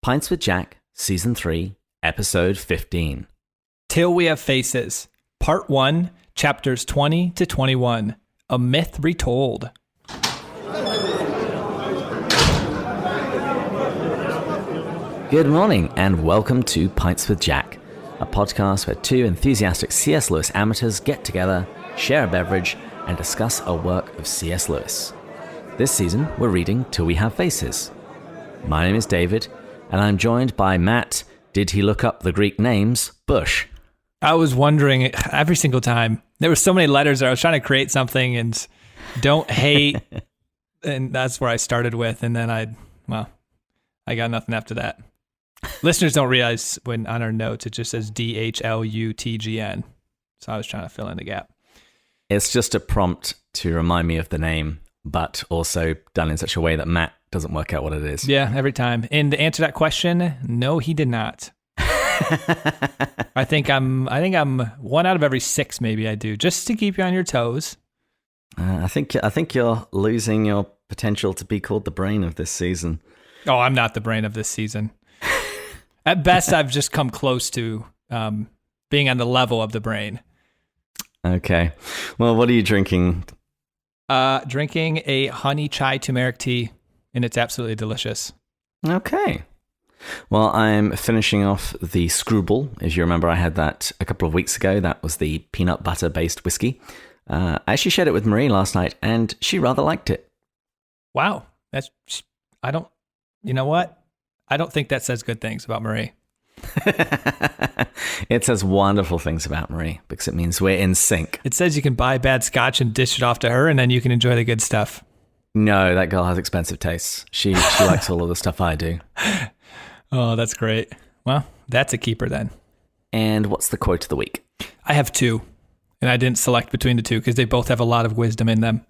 Pints with Jack, Season 3, Episode 15. Till We Have Faces, Part 1, Chapters 20 to 21, A Myth Retold. Good morning and welcome to Pints with Jack, a podcast where two enthusiastic C.S. Lewis amateurs get together, share a beverage, and discuss a work of C.S. Lewis. This season, we're reading Till We Have Faces. My name is David, and I'm joined by Matt, did he look up the Greek names, Bush. I was wondering every single time. There were so many letters there. I was trying to create something and don't hate, and that's where I started with, and then I got nothing after that. Listeners don't realize when on our notes, it just says DHLUTGN. So I was trying to fill in the gap. It's just a prompt to remind me of the name, but also done in such a way that Matt doesn't work out what it is. Yeah, every time. And to answer that question, no, he did not. I think I'm 1 out of every 6 maybe I do, just to keep you on your toes. I think you're losing your potential to be called the brain of this season. Oh, I'm not the brain of this season. At best, I've just come close to being on the level of the brain. Okay. Well, what are you drinking? Drinking a honey chai turmeric tea, and it's absolutely delicious. Okay. Well, I'm finishing off the Screwball. As you remember, I had that a couple of weeks ago. That was the peanut butter-based whiskey. I actually shared it with Marie last night, and she rather liked it. Wow. You know what? I don't think that says good things about Marie. It says wonderful things about Marie because it means we're in sync. It says you can buy bad scotch and dish it off to her, and then you can enjoy the good stuff. No, that girl has expensive tastes. She likes all of the stuff I do. Oh, that's great. Well, that's a keeper then. And what's the quote of the week? I have 2, and I didn't select between the 2 because they both have a lot of wisdom in them.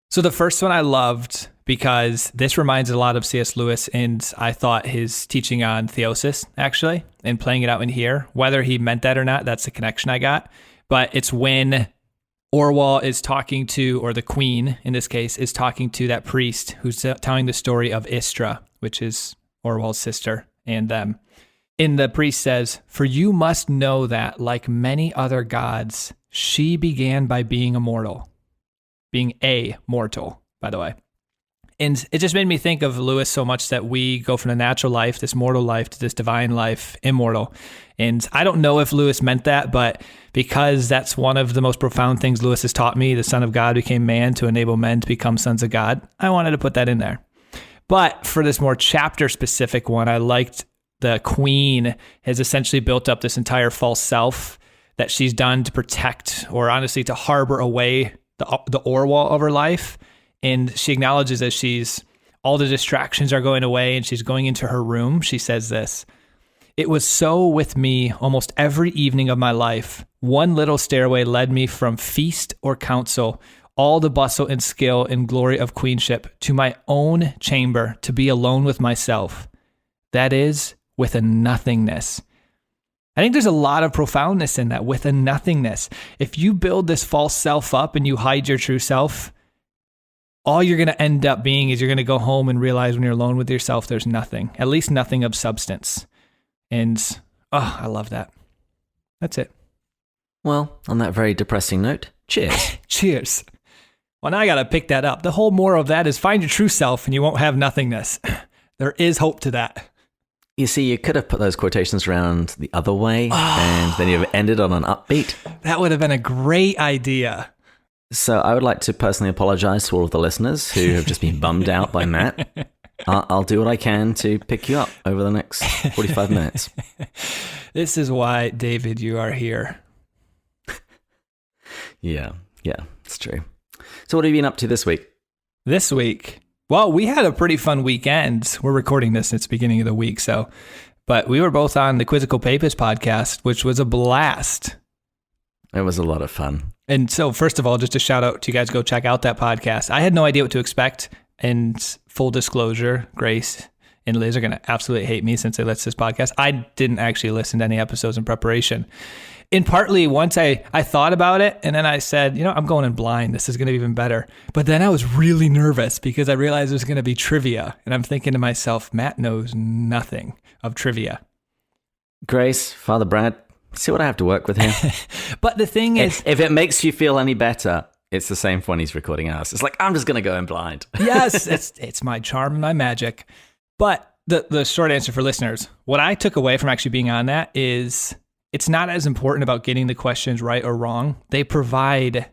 So the first one I loved because this reminds a lot of C.S. Lewis, and I thought his teaching on theosis, actually, and playing it out in here, whether he meant that or not, that's the connection I got. But it's when Orual is talking to, or the queen in this case, is talking to that priest who's telling the story of Istra, which is Orual's sister, and them. And the priest says, "For you must know that, like many other gods, she began by being immortal." Being a mortal, by the way. And it just made me think of Lewis so much that we go from the natural life, this mortal life, to this divine life, immortal. And I don't know if Lewis meant that, but because that's one of the most profound things Lewis has taught me, the Son of God became man to enable men to become sons of God, I wanted to put that in there. But for this more chapter-specific one, I liked the queen has essentially built up this entire false self that she's done to protect, or honestly to harbor away the Orual of her life. And she acknowledges as all the distractions are going away and she's going into her room, she says this: "It was so with me almost every evening of my life. One little stairway led me from feast or council, all the bustle and skill and glory of queenship, to my own chamber to be alone with myself. That is, with a nothingness." I think there's a lot of profoundness in that, with a nothingness. If you build this false self up and you hide your true self, all you're going to end up being is you're going to go home and realize when you're alone with yourself, there's nothing, at least nothing of substance. And, I love that. That's it. Well, on that very depressing note, cheers. Cheers. Well, now I got to pick that up. The whole moral of that is find your true self and you won't have nothingness. There is hope to that. You see, you could have put those quotations around the other way, and then you've ended on an upbeat. That would have been a great idea. So I would like to personally apologize to all of the listeners who have just been bummed out by Matt. I'll do what I can to pick you up over the next 45 minutes. This is why, David, you are here. Yeah, it's true. So what have you been up to this week? This week? Well, we had a pretty fun weekend. We're recording this, it's the beginning of the week, but we were both on the Quizzical Papist podcast, which was a blast. It was a lot of fun. And so, first of all, just a shout out to you guys, go check out that podcast. I had no idea what to expect, and full disclosure, Grace and Liz are going to absolutely hate me since they listen to this podcast. I didn't actually listen to any episodes in preparation. And partly once I thought about it, and then I said, I'm going in blind. This is going to be even better. But then I was really nervous because I realized there's going to be trivia. And I'm thinking to myself, Matt knows nothing of trivia. Grace, Father Brad, see what I have to work with here? But the thing is, if it makes you feel any better, it's the same for when he's recording us. It's like, I'm just going to go in blind. Yes, it's my charm and my magic. But the short answer for listeners, what I took away from actually being on that is it's not as important about getting the questions right or wrong. They provide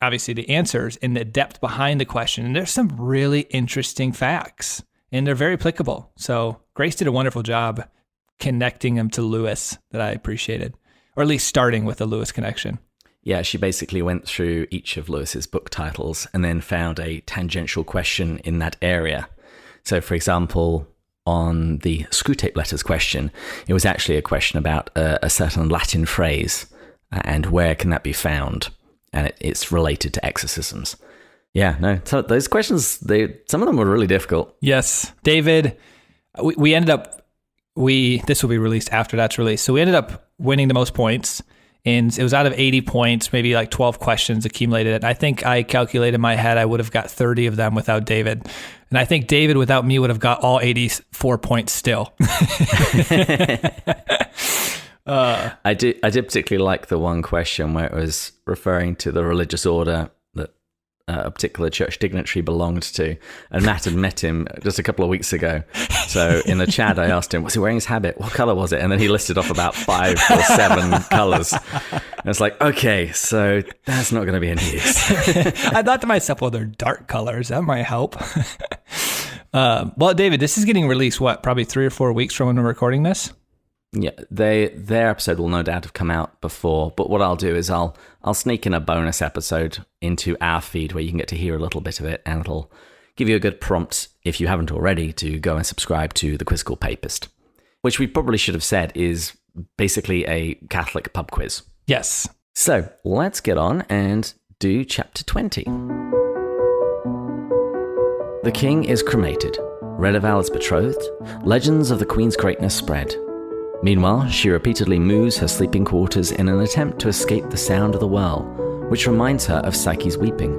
obviously the answers and the depth behind the question. And there's some really interesting facts, and they're very applicable. So Grace did a wonderful job connecting them to Lewis that I appreciated, or at least starting with the Lewis connection. Yeah, she basically went through each of Lewis's book titles and then found a tangential question in that area. So, for example, on the Screwtape Letters question, it was actually a question about a certain Latin phrase and where can that be found, and it's related to exorcisms. Yeah, no, so those questions, some of them were really difficult. Yes, David, we ended up. This will be released after that's released. So we ended up winning the most points, and it was out of 80 points, maybe like 12 questions accumulated. And I think I calculated in my head I would have got 30 of them without David. And I think David without me would have got all 84 points still. I did particularly like the one question where it was referring to the religious order that a particular church dignitary belonged to, and Matt had met him just a couple of weeks ago. So in the chat, I asked him, was he wearing his habit? What color was it? And then he listed off about 5 or 7 colors. And it's like, okay, so that's not going to be any use. I thought to myself, well, they're dark colors. That might help. Well, David, this is getting released, probably 3 or 4 weeks from when we're recording this? Yeah, their episode will no doubt have come out before, but what I'll do is I'll sneak in a bonus episode into our feed where you can get to hear a little bit of it, and it'll give you a good prompt, if you haven't already, to go and subscribe to The Quizzical Papist, which we probably should have said is basically a Catholic pub quiz. Yes. So let's get on and do chapter 20. The king is cremated. Redeval is betrothed. Legends of the queen's greatness spread. Meanwhile, she repeatedly moves her sleeping quarters in an attempt to escape the sound of the well, which reminds her of Psyche's weeping.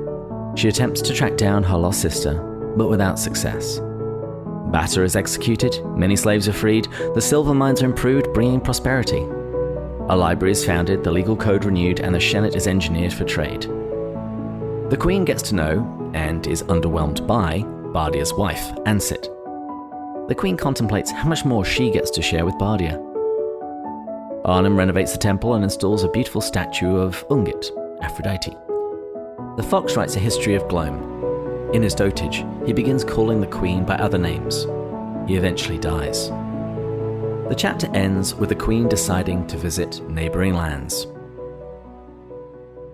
She attempts to track down her lost sister, but without success. Batter is executed, many slaves are freed, the silver mines are improved, bringing prosperity. A library is founded, the legal code renewed, and the Shenet is engineered for trade. The queen gets to know, and is underwhelmed by, Bardia's wife, Ansit. The queen contemplates how much more she gets to share with Bardia. Arnhem renovates the temple and installs a beautiful statue of Ungit, Aphrodite. The fox writes a history of Glome. In his dotage, he begins calling the queen by other names. He eventually dies. The chapter ends with the queen deciding to visit neighboring lands.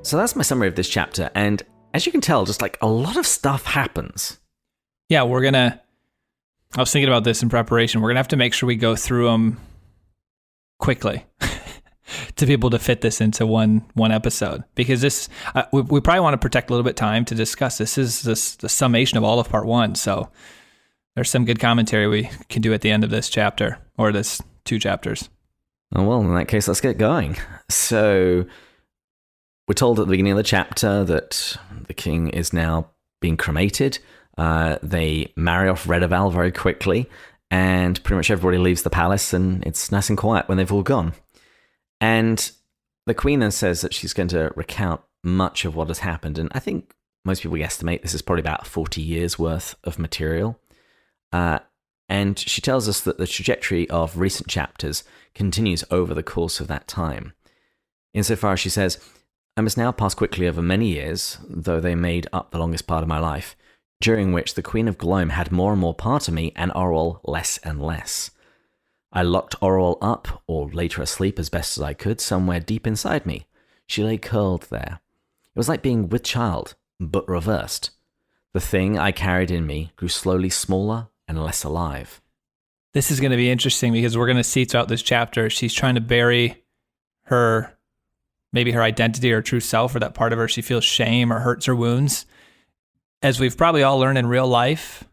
So that's my summary of this chapter, and as you can tell, just like a lot of stuff happens. Yeah, I was thinking about this in preparation. We're going to have to make sure we go through them quickly to be able to fit this into one episode, because this we probably want to protect a little bit of time to discuss. This is the summation of all of part 1, so there's some good commentary we can do at the end of this chapter, or this 2 chapters. Oh, well, in that case, let's get going. So we're told at the beginning of the chapter that the king is now being cremated. They marry off Redeval very quickly, and pretty much everybody leaves the palace, and it's nice and quiet when they've all gone. And the queen then says that she's going to recount much of what has happened, and I think most people estimate this is probably about 40 years worth of material. And she tells us that the trajectory of recent chapters continues over the course of that time. Insofar as she says, I must now pass quickly over many years, though they made up the longest part of my life, during which the Queen of Glome had more and more part of me and Orual less and less. I locked Orual up, or laid her asleep as best as I could, somewhere deep inside me. She lay curled there. It was like being with child, but reversed. The thing I carried in me grew slowly smaller and less alive. This is going to be interesting because we're going to see throughout this chapter, she's trying to bury maybe her identity or true self, or that part of her she feels shame or hurts or wounds. As we've probably all learned in real life,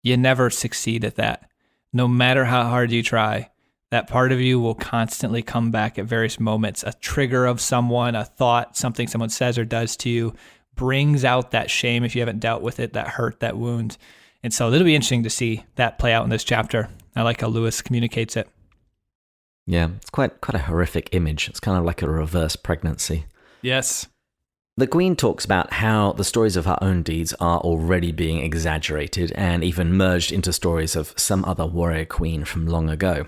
you never succeed at that. No matter how hard you try, that part of you will constantly come back at various moments. A trigger of someone, a thought, something someone says or does to you brings out that shame if you haven't dealt with it, that hurt, that wound. And so it'll be interesting to see that play out in this chapter. I like how Lewis communicates it. Yeah, it's quite a horrific image. It's kind of like a reverse pregnancy. Yes. The Queen talks about how the stories of her own deeds are already being exaggerated and even merged into stories of some other warrior queen from long ago.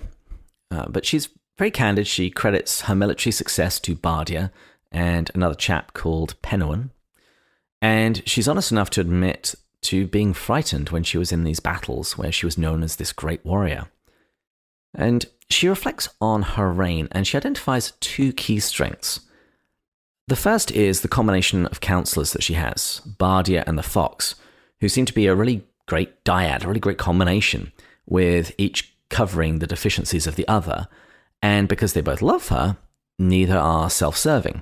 But she's very candid. She credits her military success to Bardia and another chap called Penguin. And she's honest enough to admit to being frightened when she was in these battles where she was known as this great warrior. And she reflects on her reign and she identifies two key strengths. The first is the combination of counselors that she has, Bardia and the Fox, who seem to be a really great dyad, a really great combination, with each covering the deficiencies of the other, and because they both love her, neither are self-serving.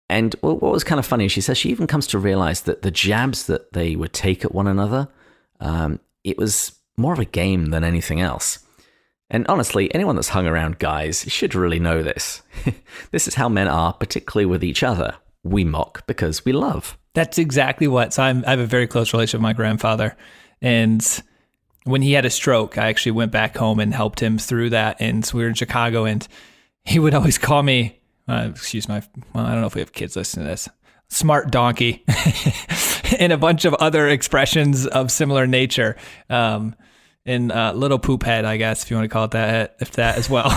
And what was kind of funny, she says she even comes to realize that the jabs that they would take at one another, it was more of a game than anything else. And honestly, anyone that's hung around guys should really know this. This is how men are, particularly with each other. We mock because we love. That's exactly what. So I have a very close relationship with my grandfather, and when he had a stroke, I actually went back home and helped him through that. And so we were in Chicago, and he would always call me, I don't know if we have kids listening to this, smart donkey, and a bunch of other expressions of similar nature. And little poop head, I guess, if you want to call it that, if that as well,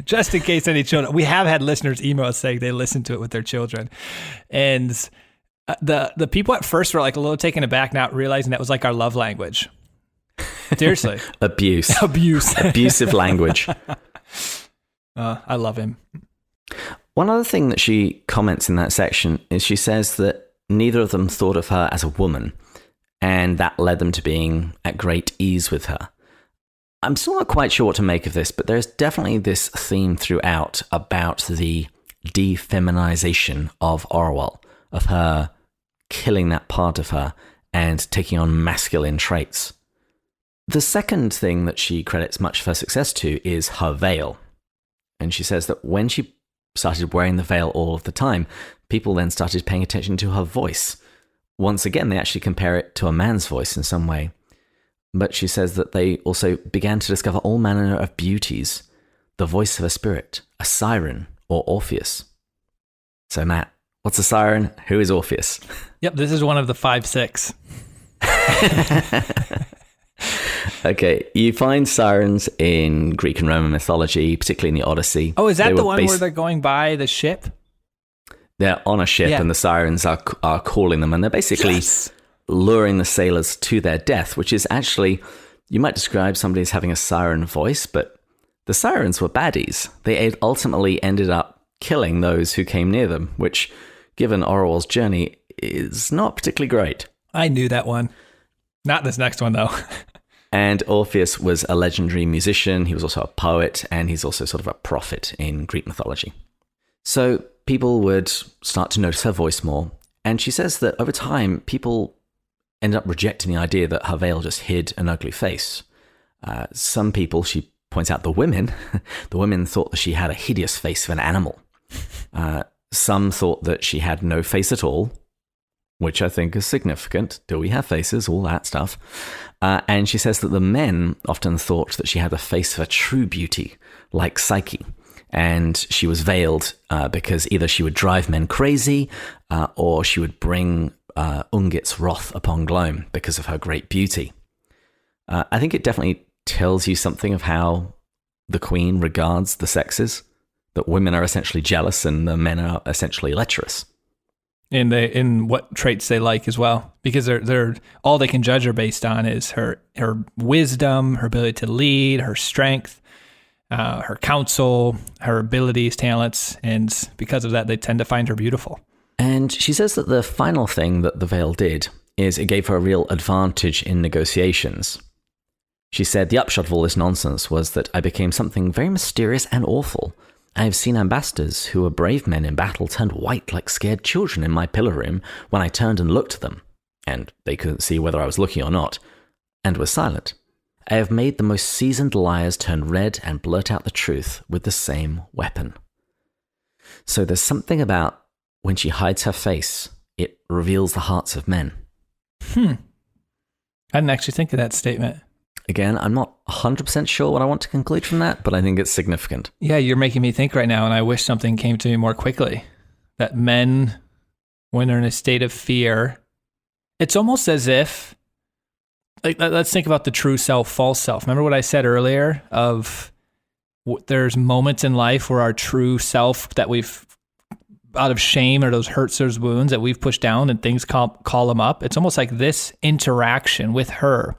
just in case any children. We have had listeners email us saying they listen to it with their children. And the people at first were like a little taken aback, not realizing that was like our love language. Seriously. Abusive language. I love him. One other thing that she comments in that section is she says that neither of them thought of her as a woman, and that led them to being at great ease with her. I'm still not quite sure what to make of this, but there's definitely this theme throughout about the defeminization of Orual, of her killing that part of her and taking on masculine traits. The second thing that she credits much of her success to is her veil. And she says that when she started wearing the veil all of the time, people then started paying attention to her voice. Once again, they actually compare it to a man's voice in some way. But she says that they also began to discover all manner of beauties, the voice of a spirit, a siren, or Orpheus. So Matt, what's a siren? Who is Orpheus? Yep, this is one of the 5-6. Okay, you find sirens in Greek and Roman mythology, particularly in the Odyssey. Oh, is that the one where they're going by the ship? They're on a ship and the sirens are calling them, and they're basically luring the sailors to their death, which is actually, you might describe somebody as having a siren voice, but the sirens were baddies. They ultimately ended up killing those who came near them, which, given Orual's journey, is not particularly great. I knew that one. Not this next one, though. And Orpheus was a legendary musician. He was also a poet, and he's also sort of a prophet in Greek mythology. So people would start to notice her voice more. And she says that over time, people ended up rejecting the idea that her veil just hid an ugly face. Some people, she points out the women thought that she had a hideous face of an animal. Some thought that she had no face at all, which I think is significant. Do we have faces? All that stuff. And she says that the men often thought that she had the face of a true beauty, like Psyche. And she was veiled because either she would drive men crazy or she would bring Ungit's wrath upon Glome because of her great beauty. I think it definitely tells you something of how the Queen regards the sexes, that women are essentially jealous and the men are essentially lecherous. In what traits they like as well, because they're all they can judge her based on is her wisdom, her ability to lead, her strength, her counsel, her abilities, talents, and because of that, they tend to find her beautiful. And she says that the final thing that the veil did is it gave her a real advantage in negotiations. She said, the upshot of all this nonsense was that I became something very mysterious and awful. I have seen ambassadors who were brave men in battle turned white like scared children in my pillar room when I turned and looked at them, and they couldn't see whether I was looking or not. and was silent. I have made the most seasoned liars turn red and blurt out the truth with the same weapon. So there's something about when she hides her face, it reveals the hearts of men. I didn't actually think of that statement. Again, I'm not 100% sure what I want to conclude from that, but I think it's significant. Yeah, you're making me think right now, and I wish something came to me more quickly. That men, when they're in a state of fear, it's almost as if, like, let's think about the true self, false self. Remember what I said earlier of there's moments in life where our true self that we've, out of shame or those hurts, those wounds that we've pushed down and things call them up. It's almost like this interaction with her.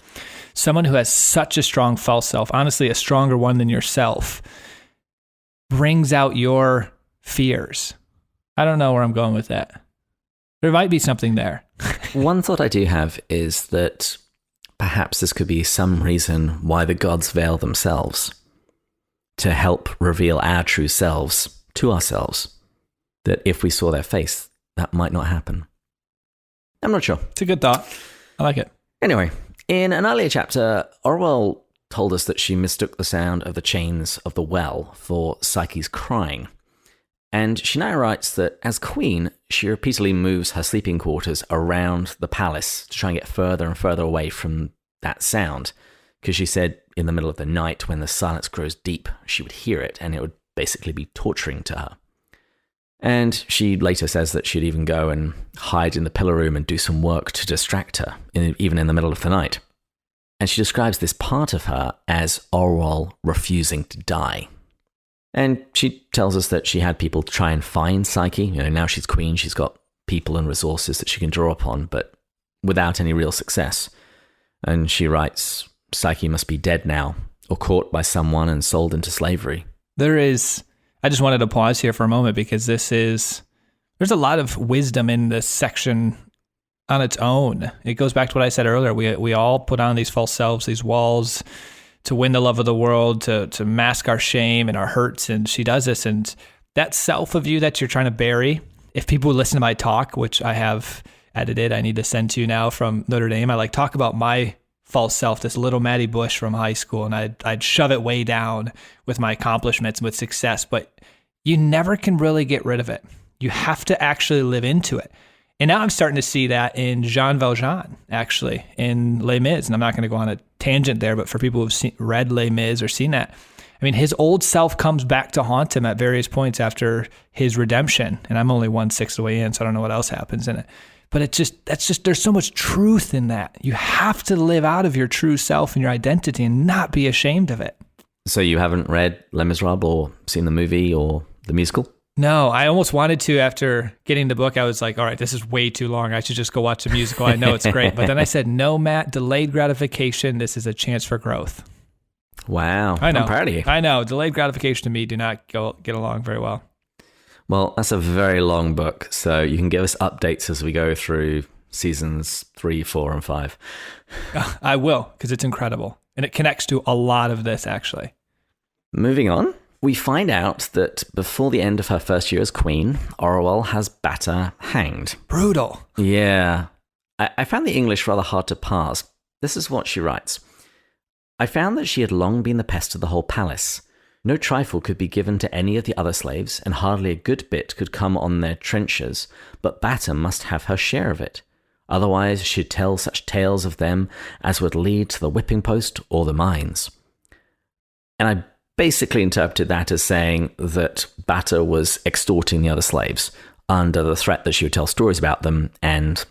Someone who has such a strong false self, honestly, a stronger one than yourself, brings out your fears. I don't know where I'm going with that. There might be something there. One thought I do have is that perhaps this could be some reason why the gods veil themselves to help reveal our true selves to ourselves. That if we saw their face, that might not happen. I'm not sure. It's a good thought. I like it. Anyway, in an earlier chapter, Orual told us that she mistook the sound of the chains of the well for Psyche's crying. And she now writes that as queen, she repeatedly moves her sleeping quarters around the palace to try and get further and further away from that sound. Because she said in the middle of the night, when the silence grows deep, she would hear it, and it would basically be torturing to her. And she later says that she'd even go and hide in the pillar room and do some work to distract her, even in the middle of the night. And she describes this part of her as Orual refusing to die. And she tells us that she had people try and find Psyche. Now she's queen, she's got people and resources that she can draw upon, but without any real success. And she writes, Psyche must be dead now, or caught by someone and sold into slavery. I just wanted to pause here for a moment because there's a lot of wisdom in this section on its own. It goes back to what I said earlier. We all put on these false selves, these walls to win the love of the world, to mask our shame and our hurts. And she does this. And that self of you that you're trying to bury, if people listen to my talk, which I have edited, I need to send to you now from Notre Dame, I talk about my false self, this little Maddie Bush from high school, and I'd shove it way down with my accomplishments and with success, but you never can really get rid of it. You have to actually live into it. And now I'm starting to see that in Jean Valjean, actually, in Les Mis, and I'm not going to go on a tangent there, but for people who've read Les Mis or seen that, I mean, his old self comes back to haunt him at various points after his redemption, and I'm only 1/6 of the way in, so I don't know what else happens in it. But there's so much truth in that. You have to live out of your true self and your identity and not be ashamed of it. So you haven't read Les Miserables or seen the movie or the musical? No, I almost wanted to after getting the book. I was like, all right, this is way too long. I should just go watch the musical. I know it's great. But then I said, no, Matt, delayed gratification. This is a chance for growth. Wow. I know. I'm proud of you. I know. Delayed gratification to me do not get along very well. Well, that's a very long book, so you can give us updates as we go through seasons 3, 4, and 5. I will, because it's incredible. And it connects to a lot of this, actually. Moving on, we find out that before the end of her first year as queen, Orual has Bata hanged. Brutal. Yeah. I found the English rather hard to parse. This is what she writes. I found that she had long been the pest of the whole palace. No trifle could be given to any of the other slaves, and hardly a good bit could come on their trenchers, but Bata must have her share of it. Otherwise she'd tell such tales of them as would lead to the whipping post or the mines. And I basically interpreted that as saying that Bata was extorting the other slaves under the threat that she would tell stories about them, and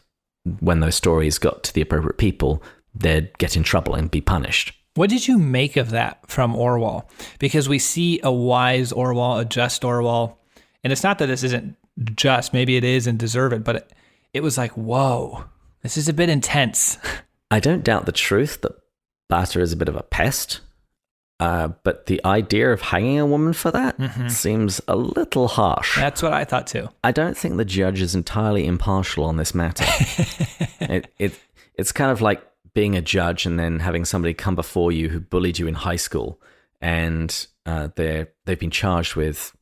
when those stories got to the appropriate people, they'd get in trouble and be punished. What did you make of that from Orual? Because we see a wise Orual, a just Orual, and it's not that this isn't just, maybe it is and deserve it, but it was like, whoa, this is a bit intense. I don't doubt the truth that Bata is a bit of a pest, but the idea of hanging a woman for that seems a little harsh. That's what I thought too. I don't think the judge is entirely impartial on this matter. It's kind of like being a judge and then having somebody come before you who bullied you in high school, and they've been charged with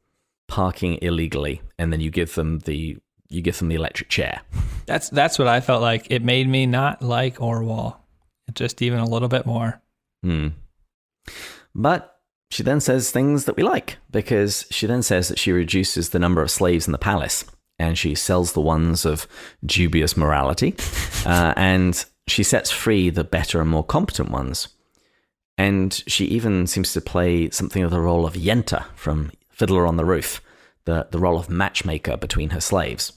parking illegally, and then you give them the electric chair. That's what I felt like. It made me not like Orual. just even a little bit more. But she then says things that we like, because she then says that she reduces the number of slaves in the palace and she sells the ones of dubious morality, and she sets free the better and more competent ones. And she even seems to play something of the role of Yenta from Fiddler on the Roof, the role of matchmaker between her slaves.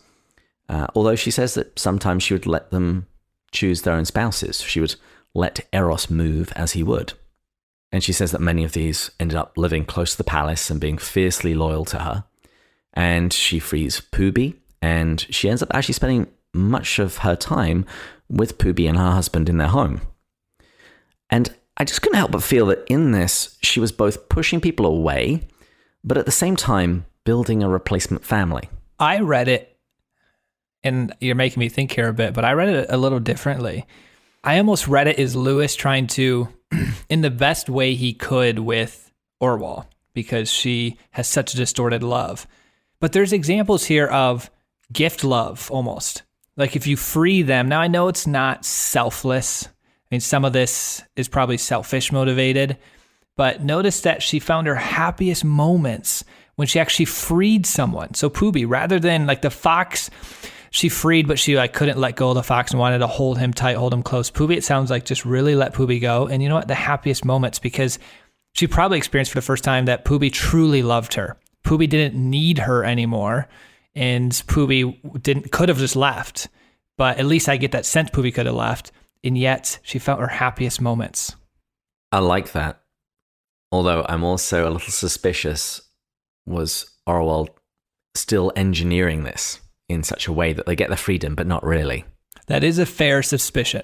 Although she says that sometimes she would let them choose their own spouses. She would let Eros move as he would. And she says that many of these ended up living close to the palace and being fiercely loyal to her. And she frees Pubi, and she ends up actually spending much of her time with Pubi and her husband in their home. And I just couldn't help but feel that in this, she was both pushing people away, but at the same time, building a replacement family. I read it, and you're making me think here a bit, but I read it a little differently. I almost read it as Lewis trying to, in the best way he could with Orual, because she has such a distorted love. But there's examples here of gift love, almost. Like if you free them, now I know it's not selfless. I mean, some of this is probably selfish motivated, but notice that she found her happiest moments when she actually freed someone. So Pubi, rather than like the fox, she freed, but she like couldn't let go of the fox and wanted to hold him tight, hold him close. Pubi, it sounds like, just really let Pubi go. And you know what? The happiest moments, because she probably experienced for the first time that Pubi truly loved her. Pubi didn't need her anymore, and Pubi could have just left. But at least I get that sense Pubi could have left, and yet she felt her happiest moments. I like that. Although I'm also a little suspicious, was Orual still engineering this in such a way that they get the freedom, but not really? That is a fair suspicion.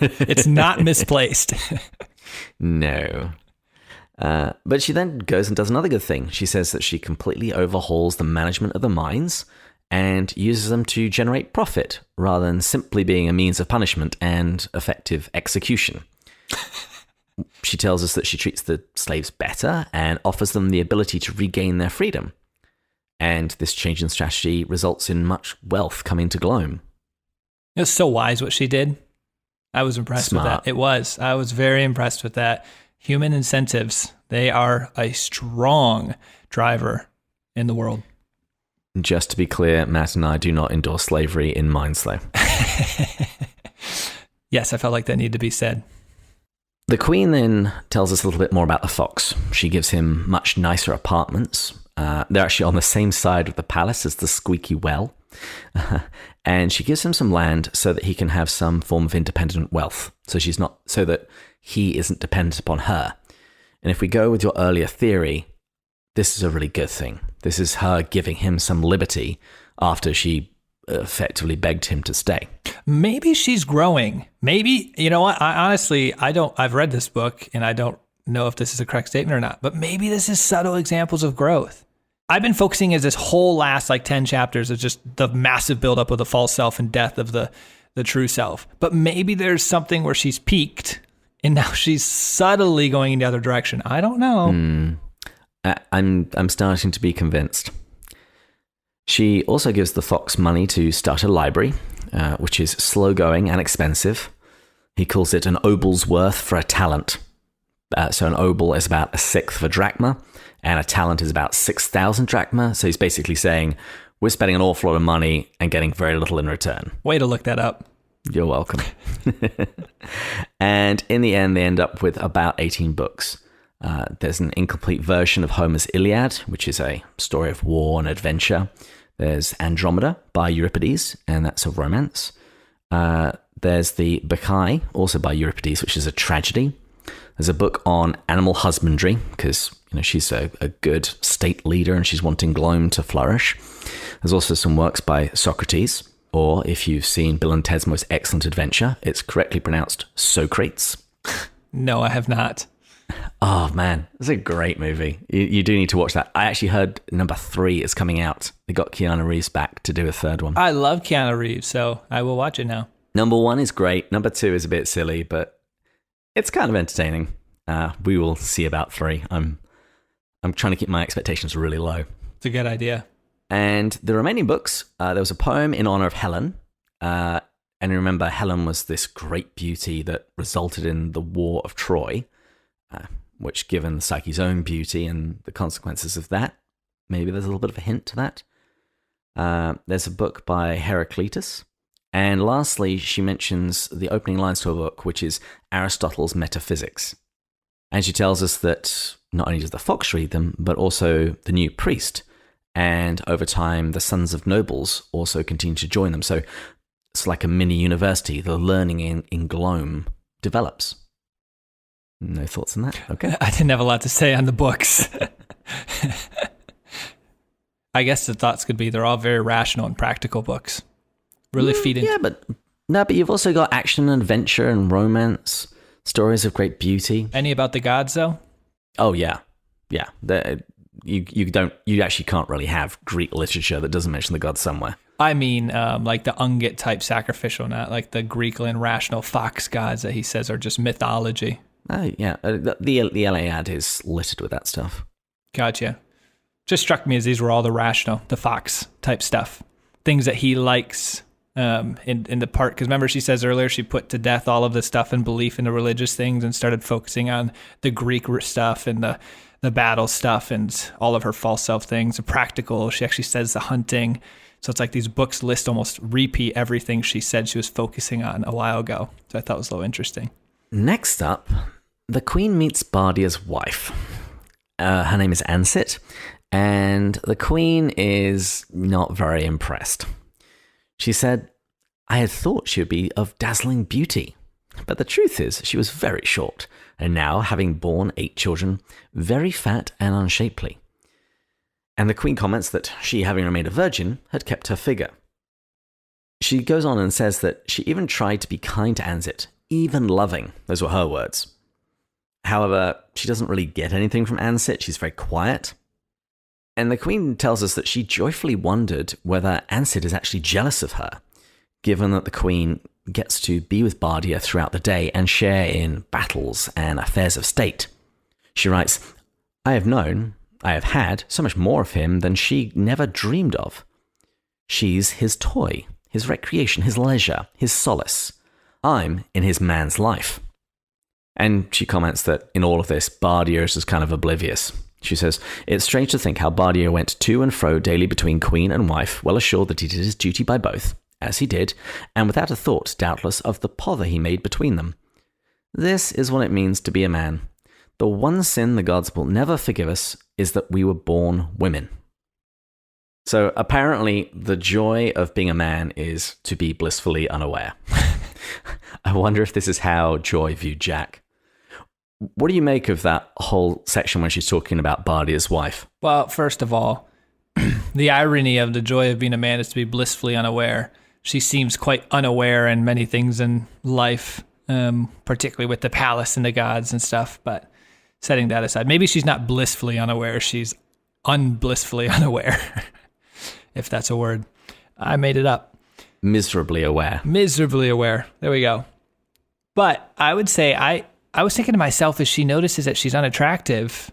It's not misplaced. No. But she then goes and does another good thing. She says that she completely overhauls the management of the mines and uses them to generate profit rather than simply being a means of punishment and effective execution. She tells us that she treats the slaves better and offers them the ability to regain their freedom. And this change in strategy results in much wealth coming to Gloam. It was so wise what she did. I was impressed with that. It was. I was very impressed with that. Human incentives, they are a strong driver in the world. Just to be clear, Matt and I do not endorse slavery in mines, though. Yes, I felt like that needed to be said. The Queen then tells us a little bit more about the fox. She gives him much nicer apartments. They're actually on the same side of the palace as the squeaky well. And she gives him some land so that he can have some form of independent wealth. So that he isn't dependent upon her. And if we go with your earlier theory, this is a really good thing. This is her giving him some liberty after she effectively begged him to stay. Maybe she's growing. Maybe, you know what? I've read this book and I don't know if this is a correct statement or not, but maybe this is subtle examples of growth. I've been focusing as this whole last 10 chapters of just the massive buildup of the false self and death of the true self. But maybe there's something where she's peaked and now she's subtly going in the other direction. I don't know. I'm starting to be convinced. She also gives the fox money to start a library, which is slow going and expensive. He calls it an obel's worth for a talent. So an obel is about 1/6 of a drachma, and a talent is about 6,000 drachma. So he's basically saying, we're spending an awful lot of money and getting very little in return. Way to look that up. You're welcome. And in the end, they end up with about 18 books. There's an incomplete version of Homer's Iliad, which is a story of war and adventure. There's Andromeda by Euripides, and that's a romance. There's the Bacchae, also by Euripides, which is a tragedy. There's a book on animal husbandry, because she's a good state leader and she's wanting Gloam to flourish. There's also some works by Socrates, or if you've seen Bill and Ted's Most Excellent Adventure, it's correctly pronounced Socrates. No, I have not. Oh man, it's a great movie. You do need to watch that. I actually heard number 3 is coming out. They got Keanu Reeves back to do a third one. I love Keanu Reeves, so I will watch it now. Number 1 is great. Number 2 is a bit silly, but it's kind of entertaining. We will see about 3. I'm trying to keep my expectations really low. It's a good idea. And the remaining books, there was a poem in honor of Helen. And remember, Helen was this great beauty that resulted in the War of Troy, which, given Psyche's own beauty and the consequences of that, maybe there's a little bit of a hint to that. There's a book by Heraclitus. And lastly, she mentions the opening lines to a book, which is Aristotle's Metaphysics. And she tells us that not only does the fox read them, but also the new priest. And over time, the sons of nobles also continue to join them. So it's like a mini university. The learning in Gloam develops. No thoughts on that? Okay. I didn't have a lot to say on the books. I guess the thoughts could be they're all very rational and practical books. Really feed into... Yeah, but you've also got action and adventure and romance, stories of great beauty. Any about the gods, though? Oh, yeah. Yeah. You actually can't really have Greek literature that doesn't mention the gods somewhere. I mean, like the Ungit type sacrificial, not like the Greekland rational fox gods that he says are just mythology. Oh, yeah. The Iliad is littered with that stuff. Gotcha. Just struck me as these were all the rational, the fox type stuff. Things that he likes in the part. Because remember, she says earlier she put to death all of the stuff and belief in the religious things and started focusing on the Greek stuff and the battle stuff and all of her false self things. The practical, she actually says the hunting. So it's like these books list almost repeat everything she said she was focusing on a while ago. So I thought it was a little interesting. Next up, the Queen meets Bardia's wife. Her name is Ansit, and the Queen is not very impressed. She said, I had thought she would be of dazzling beauty, but the truth is she was very short, and now, having borne 8 children, very fat and unshapely. And the Queen comments that she, having remained a virgin, had kept her figure. She goes on and says that she even tried to be kind to Ansit, even loving. Those were her words. However, she doesn't really get anything from Ansit. She's very quiet. And the Queen tells us that she joyfully wondered whether Ansit is actually jealous of her, given that the Queen gets to be with Bardia throughout the day and share in battles and affairs of state. She writes, I have had so much more of him than she never dreamed of. She's his toy, his recreation, his leisure, his solace. I'm in his man's life. And she comments that in all of this, Bardia is just kind of oblivious. She says, it's strange to think how Bardia went to and fro daily between queen and wife, well assured that he did his duty by both, as he did, and without a thought, doubtless, of the pother he made between them. This is what it means to be a man. The one sin the gods will never forgive us is that we were born women. So apparently the joy of being a man is to be blissfully unaware. I wonder if this is how Joy viewed Jack. What do you make of that whole section when she's talking about Bardia's wife? Well, first of all, the irony of the joy of being a man is to be blissfully unaware. She seems quite unaware in many things in life, particularly with the palace and the gods and stuff. But setting that aside, maybe she's not blissfully unaware. She's unblissfully unaware, if that's a word. I made it up. Miserably aware. Miserably aware. There we go. But I would say I was thinking to myself, as she notices that she's unattractive,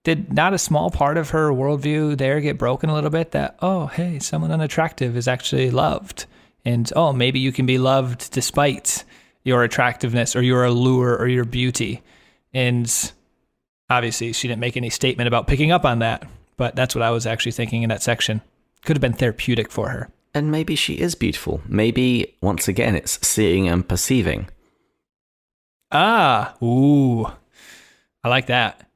did not a small part of her worldview there get broken a little bit? That, oh, hey, someone unattractive is actually loved. And, oh, maybe you can be loved despite your attractiveness or your allure or your beauty. And obviously, she didn't make any statement about picking up on that. But that's what I was actually thinking in that section. Could have been therapeutic for her. And maybe she is beautiful. Maybe, once again, it's seeing and perceiving. Ah, ooh, I like that.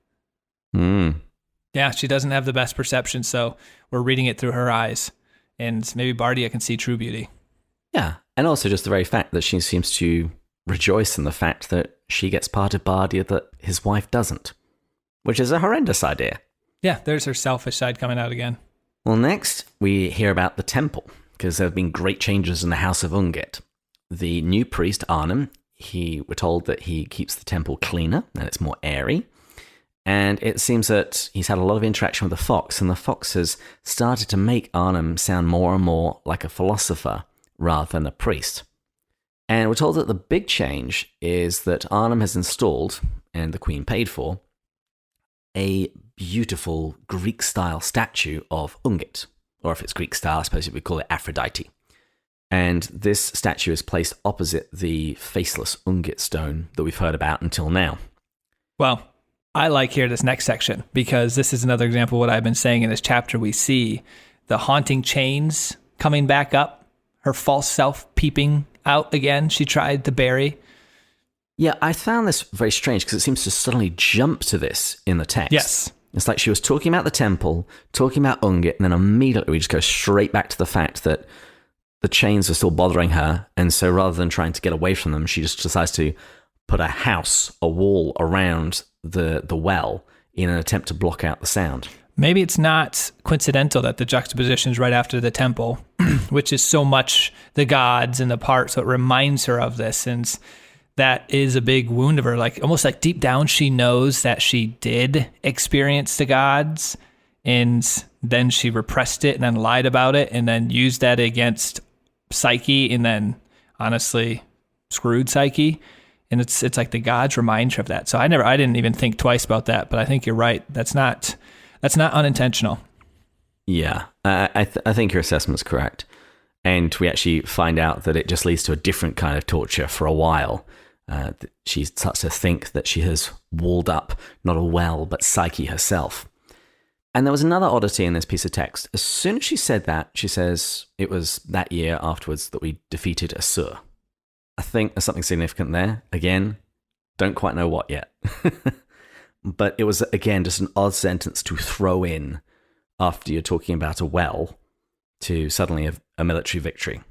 Yeah, she doesn't have the best perception, so we're reading it through her eyes. And maybe Bardia can see true beauty. Yeah, and also just the very fact that she seems to rejoice in the fact that she gets part of Bardia that his wife doesn't, which is a horrendous idea. Yeah, there's her selfish side coming out again. Well, next, we hear about the temple, because there have been great changes in the House of Ungit. The new priest, Arnhem, we're told that he keeps the temple cleaner, and it's more airy. And it seems that he's had a lot of interaction with the fox, and the fox has started to make Arnhem sound more and more like a philosopher rather than a priest. And we're told that the big change is that Arnhem has installed, and the Queen paid for, a beautiful Greek-style statue of Ungit. Or if it's Greek-style, I suppose we call it Aphrodite. And this statue is placed opposite the faceless Ungit stone that we've heard about until now. Well, I like here this next section because this is another example of what I've been saying in this chapter. We see the haunting chains coming back up, her false self peeping out again. She tried to bury. Yeah, I found this very strange because it seems to suddenly jump to this in the text. Yes. It's like she was talking about the temple, talking about Ungit, and then immediately we just go straight back to the fact that the chains are still bothering her. And so rather than trying to get away from them, she just decides to put a wall around the well in an attempt to block out the sound. Maybe it's not coincidental that the juxtaposition is right after the temple, which is so much the gods and the part, so it reminds her of this, and that is a big wound of her. Like almost like deep down, she knows that she did experience the gods, and then she repressed it and then lied about it, and then used that against Psyche, and then honestly screwed Psyche. And it's like the gods remind her of that. So I didn't even think twice about that, but I think you're right. That's not unintentional. Yeah, I think your assessment's correct. And we actually find out that it just leads to a different kind of torture for a while. She starts to think that she has walled up not a well, but Psyche herself. And there was another oddity in this piece of text. As soon as she said that, she says it was that year afterwards that we defeated Assur. I think there's something significant there. Again, don't quite know what yet. But it was, again, just an odd sentence to throw in after you're talking about a well to suddenly a military victory.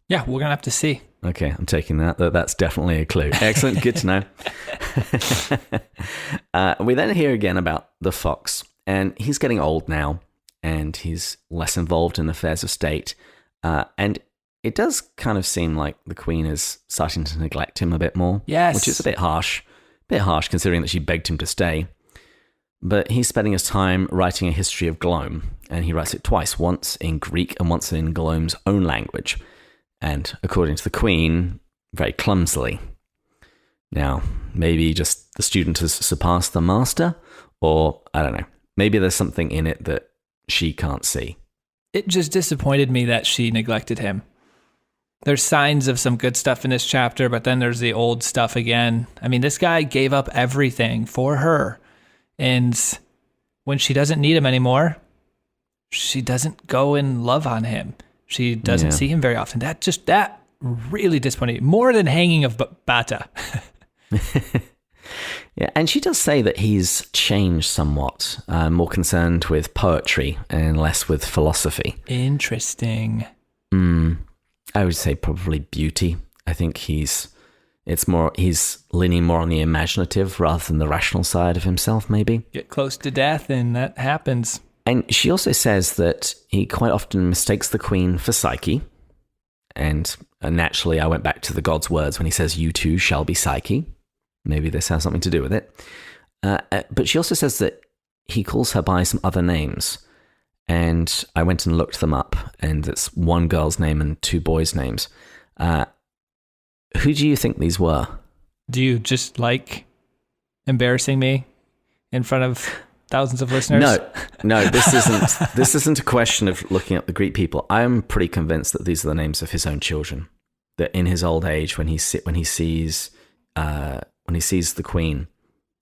Yeah, we're going to have to see. Okay, I'm taking that. That's definitely a clue. Excellent, good to know. We then hear again about the fox, and he's getting old now, and he's less involved in affairs of state, and it does kind of seem like the queen is starting to neglect him a bit more. Yes. Which is a bit harsh considering that she begged him to stay. But he's spending his time writing a history of Glome, and he writes it twice, once in Greek and once in Glome's own language. And according to the queen, very clumsily. Now, maybe just the student has surpassed the master, or I don't know. Maybe there's something in it that she can't see. It just disappointed me that she neglected him. There's signs of some good stuff in this chapter, but then there's the old stuff again. I mean, this guy gave up everything for her. And when she doesn't need him anymore, she doesn't go and love on him. She doesn't see him very often. That really disappointed me. More than hanging of Bata. Yeah, and she does say that he's changed somewhat, more concerned with poetry and less with philosophy. Interesting. I would say probably beauty. I think he's leaning more on the imaginative rather than the rational side of himself, maybe. Get close to death and that happens. And she also says that he quite often mistakes the queen for Psyche. And naturally, I went back to the god's words when he says, "You too shall be Psyche." Maybe this has something to do with it. But she also says that he calls her by some other names. And I went and looked them up, and it's one girl's name and two boys' names. Who do you think these were? Do you just like embarrassing me in front of thousands of listeners? No, this isn't a question of looking up the Greek people. I'm pretty convinced that these are the names of his own children. That in his old age, when he sees the queen,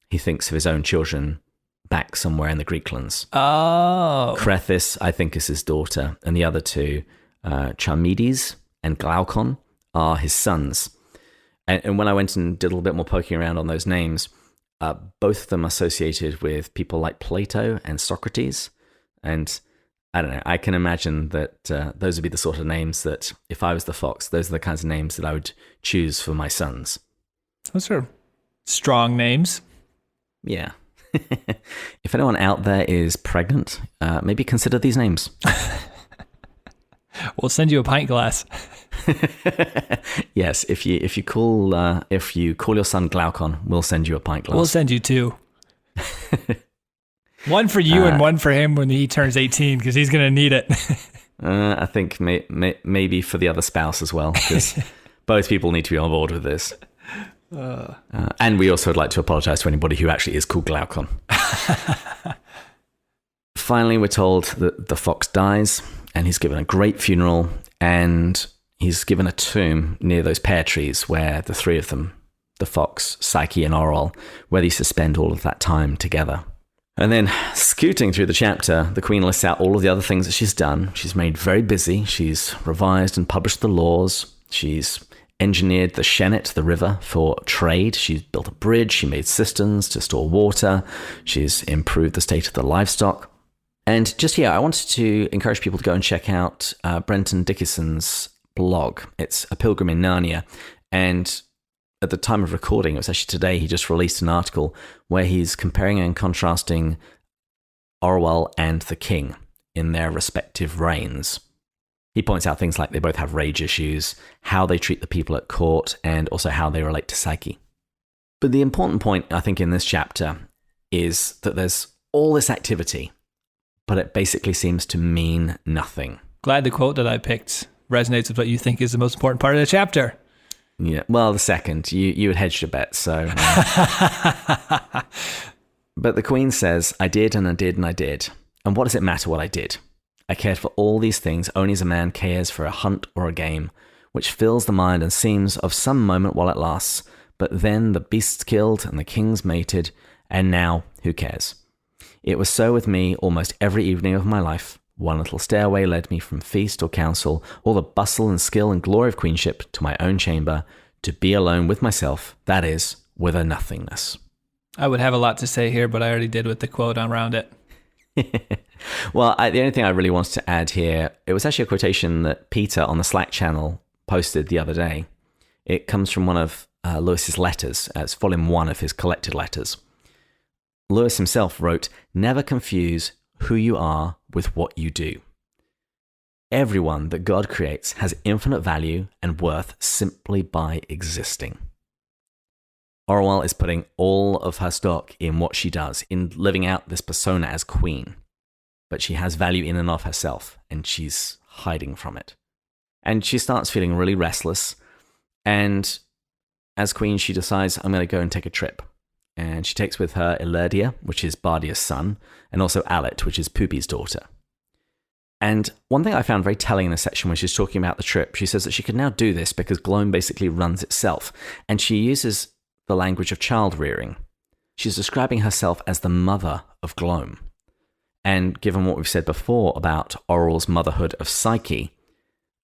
he thinks of his own children back somewhere in the Greeklands. Oh. Crethis, I think, is his daughter, and the other two, Charmides and Glaucon, are his sons. And when I went and did a little bit more poking around on those names, both of them associated with people like Plato and Socrates. And I don't know, I can imagine that those would be the sort of names that, if I was the fox, those are the kinds of names that I would choose for my sons. Those are strong names. Yeah. If anyone out there is pregnant, maybe consider these names. We'll send you a pint glass. Yes, if you call your son Glaucon, we'll send you a pint glass. We'll send you two. One for you and one for him when he turns 18, because he's going to need it. I think maybe for the other spouse as well, because both people need to be on board with this. And we also would like to apologize to anybody who actually is called Glaucon. Finally, we're told that the fox dies, and he's given a great funeral, and he's given a tomb near those pear trees where the three of them, the fox, Psyche, and Orual, where they used to spend all of that time together. And then, scooting through the chapter, the Queen lists out all of the other things that she's done. She's made very busy. She's revised and published the laws. She's engineered the Shennet, the river, for trade. She's built a bridge. She made cisterns to store water. She's improved the state of the livestock. And just here, I wanted to encourage people to go and check out Brenton Dickinson's blog. It's A Pilgrim in Narnia. And at the time of recording, it was actually today, he just released an article where he's comparing and contrasting Orual and the king in their respective reigns. He points out things like they both have rage issues, how they treat the people at court, and also how they relate to Psyche. But the important point, I think, in this chapter is that there's all this activity, but it basically seems to mean nothing. Glad the quote that I picked resonates with what you think is the most important part of the chapter. Yeah, well, the second. You had hedged your bet, so... But the Queen says, I did and I did and I did. And what does it matter what I did? I cared for all these things only as a man cares for a hunt or a game, which fills the mind and seems of some moment while it lasts. But then the beasts killed and the kings mated, and now who cares? It was so with me almost every evening of my life. One little stairway led me from feast or council, all the bustle and skill and glory of queenship, to my own chamber, to be alone with myself, that is, with a nothingness. I would have a lot to say here, but I already did with the quote around it. Well, the only thing I really wanted to add here, it was actually a quotation that Peter on the Slack channel posted the other day. It comes from one of Lewis's letters, as volume 1 of his collected letters. Lewis himself wrote, never confuse who you are with what you do. Everyone that God creates has infinite value and worth simply by existing. Orual is putting all of her stock in what she does, in living out this persona as queen. But she has value in and of herself, and she's hiding from it. And she starts feeling really restless, and as queen, she decides, I'm going to go and take a trip. And she takes with her Elerdia, which is Bardia's son, and also Alit, which is Pubi's daughter. And one thing I found very telling in this section when she's talking about the trip, she says that she can now do this because Glome basically runs itself, and she uses the language of child rearing. She's describing herself as the mother of Glome. And given what we've said before about Orual's motherhood of Psyche,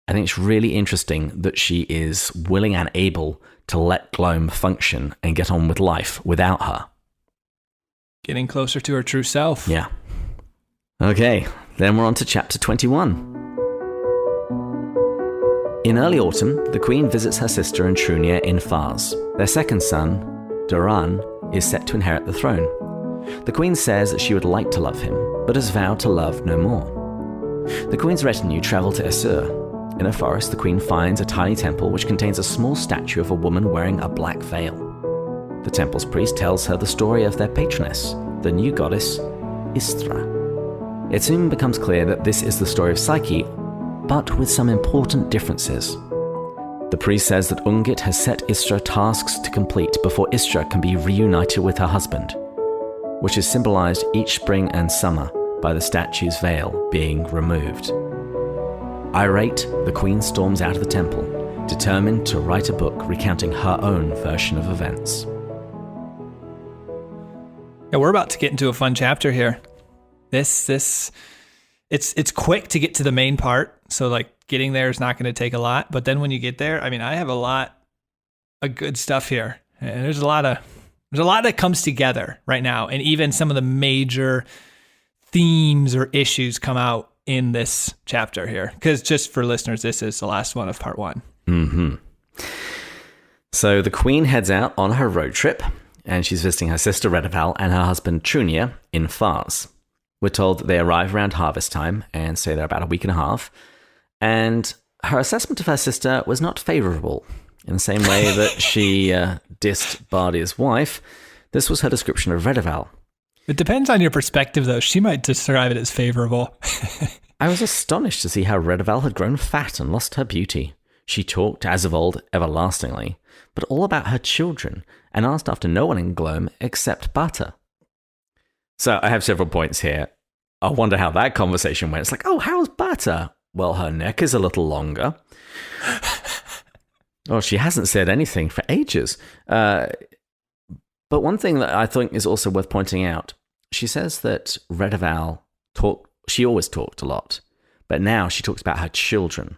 I think it's really interesting that she is willing and able to let Glome function and get on with life without her. Getting closer to her true self. Yeah. Okay, then we're on to chapter 21. In early autumn, the Queen visits her sister and Trunia in Fars. Their second son, Duran, is set to inherit the throne. The Queen says that she would like to love him, but has vowed to love no more. The Queen's retinue travel to Essur. In a forest, the Queen finds a tiny temple which contains a small statue of a woman wearing a black veil. The temple's priest tells her the story of their patroness, the new goddess, Istra. It soon becomes clear that this is the story of Psyche, but with some important differences. The priest says that Ungit has set Istra tasks to complete before Istra can be reunited with her husband, which is symbolized each spring and summer by the statue's veil being removed. Irate, the Queen storms out of the temple, determined to write a book recounting her own version of events. Yeah, we're about to get into a fun chapter here. It's quick to get to the main part, so like getting there is not going to take a lot. But then when you get there, I mean, I have a lot of good stuff here, and there's a lot that comes together right now, and even some of the major themes or issues come out in this chapter here. Because just for listeners, this is the last one of part 1. Mm-hmm. So the Queen heads out on her road trip, and she's visiting her sister Retold and her husband Trunia in Fars. We're told that they arrive around harvest time and stay there about a week and a half. And her assessment of her sister was not favourable. In the same way that she dissed Bardia's wife, this was her description of Retold. It depends on your perspective, though. She might describe it as favourable. I was astonished to see how Retold had grown fat and lost her beauty. She talked, as of old, everlastingly, but all about her children, and asked after no one in Glome except Bata. So I have several points here. I wonder how that conversation went. It's like, oh, how's Bata? well, her neck is a little longer. Well, she hasn't said anything for ages. But one thing that I think is also worth pointing out, she says that Retold she always talked a lot, but now she talks about her children.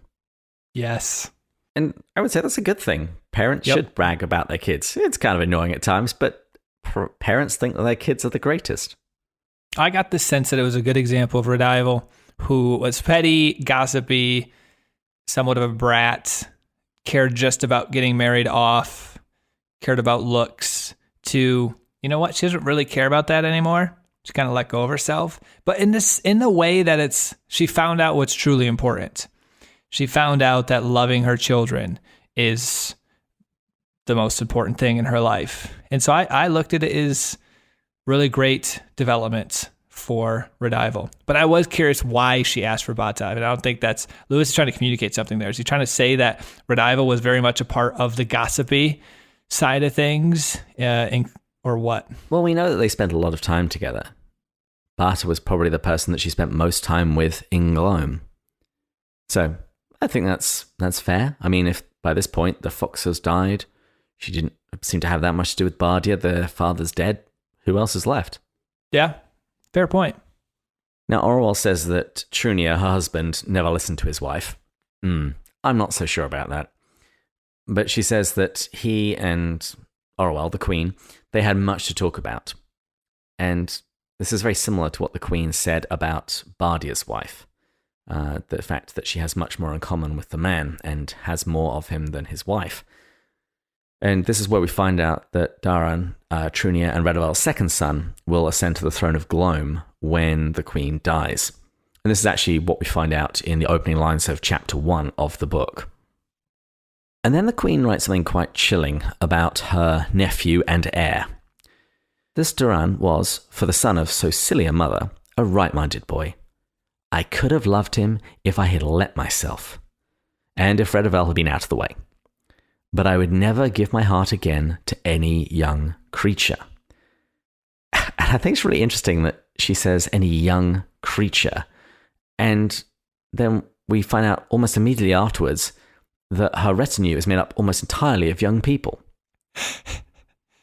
Yes. And I would say that's a good thing. Parents should brag about their kids. It's kind of annoying at times, but parents think that their kids are the greatest. I got the sense that it was a good example of Retold, who was petty, gossipy, somewhat of a brat, cared just about getting married off, cared about looks, to, you know what, she doesn't really care about that anymore. She kind of let go of herself. But in the way that she found out what's truly important. She found out that loving her children is the most important thing in her life. And so I looked at it as really great development for Retold. But I was curious why she asked for Batav. And I don't think Lewis is trying to communicate something there. Is he trying to say that Retold was very much a part of the gossipy side of things, or what? Well, we know that they spent a lot of time together. Bata was probably the person that she spent most time with in Glome. So I think that's fair. I mean, if by this point the fox has died, she didn't seem to have that much to do with Bardia, the father's dead, who else is left? Yeah, fair point. Now, Orual says that Trunia, her husband, never listened to his wife. I'm not so sure about that. But she says that he and Orual, the queen, they had much to talk about. And this is very similar to what the queen said about Bardia's wife. The fact that she has much more in common with the man and has more of him than his wife. And this is where we find out that Daran, Trunia, and Retold's second son will ascend to the throne of Glome when the queen dies. And this is actually what we find out in the opening lines of chapter 1 of the book. And then the queen writes something quite chilling about her nephew and heir. This Daran was, for the son of so silly a mother, a right-minded boy. I could have loved him if I had let myself, and if Retold had been out of the way. But I would never give my heart again to any young creature. And I think it's really interesting that she says any young creature. And then we find out almost immediately afterwards that her retinue is made up almost entirely of young people.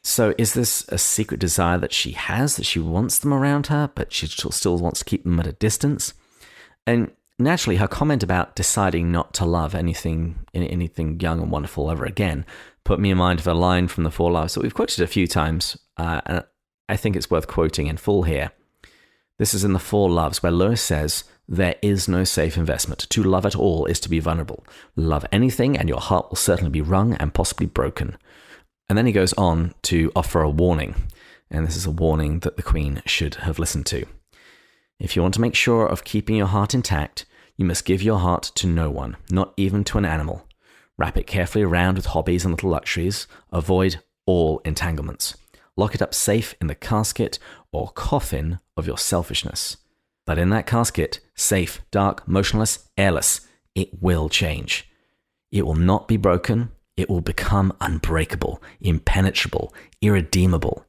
So is this a secret desire that she has, that she wants them around her, but she still wants to keep them at a distance? And naturally, her comment about deciding not to love anything young and wonderful ever again put me in mind of a line from the Four Loves that we've quoted a few times, and I think it's worth quoting in full here. This is in the Four Loves, where Lewis says, "There is no safe investment. To love at all is to be vulnerable. Love anything, and your heart will certainly be wrung and possibly broken." And then he goes on to offer a warning, and this is a warning that the Queen should have listened to. If you want to make sure of keeping your heart intact, you must give your heart to no one, not even to an animal. Wrap it carefully around with hobbies and little luxuries. Avoid all entanglements. Lock it up safe in the casket or coffin of your selfishness. But in that casket, safe, dark, motionless, airless, it will change. It will not be broken. It will become unbreakable, impenetrable, irredeemable.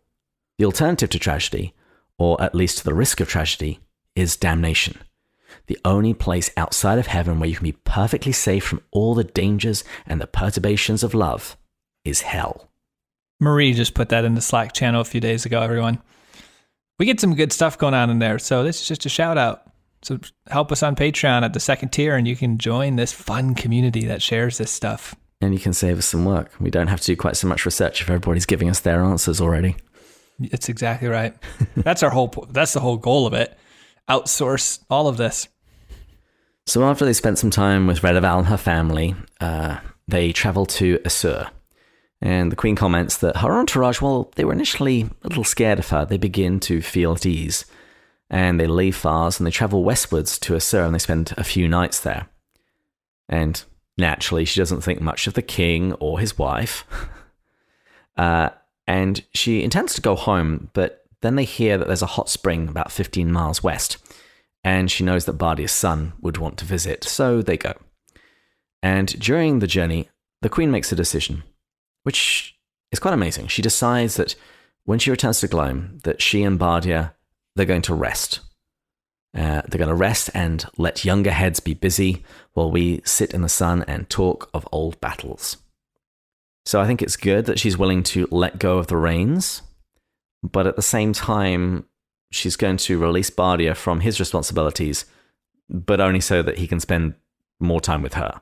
The alternative to tragedy, or at least to the risk of tragedy, is damnation. The only place outside of heaven where you can be perfectly safe from all the dangers and the perturbations of love is hell. Marie just put that in the Slack channel a few days ago, everyone. We get some good stuff going on in there, so this is just a shout out. So help us on Patreon at the second tier, and you can join this fun community that shares this stuff. And you can save us some work. We don't have to do quite so much research if everybody's giving us their answers already. It's exactly right. That's the whole goal of it. Outsource all of this. So after they spent some time with Retold and her family, they travel to Assur. And the Queen comments that her entourage, well, they were initially a little scared of her. They begin to feel at ease. And they leave Fars and they travel westwards to Assur and they spend a few nights there. And naturally, she doesn't think much of the king or his wife. And she intends to go home, but then they hear that there's a hot spring about 15 miles west. And she knows that Bardia's son would want to visit, so they go. And during the journey, the Queen makes a decision, which is quite amazing. She decides that when she returns to Glome, that she and Bardia, they're going to rest. They're going to rest and let younger heads be busy while we sit in the sun and talk of old battles. So I think it's good that she's willing to let go of the reins, but at the same time, she's going to release Bardia from his responsibilities, but only so that he can spend more time with her.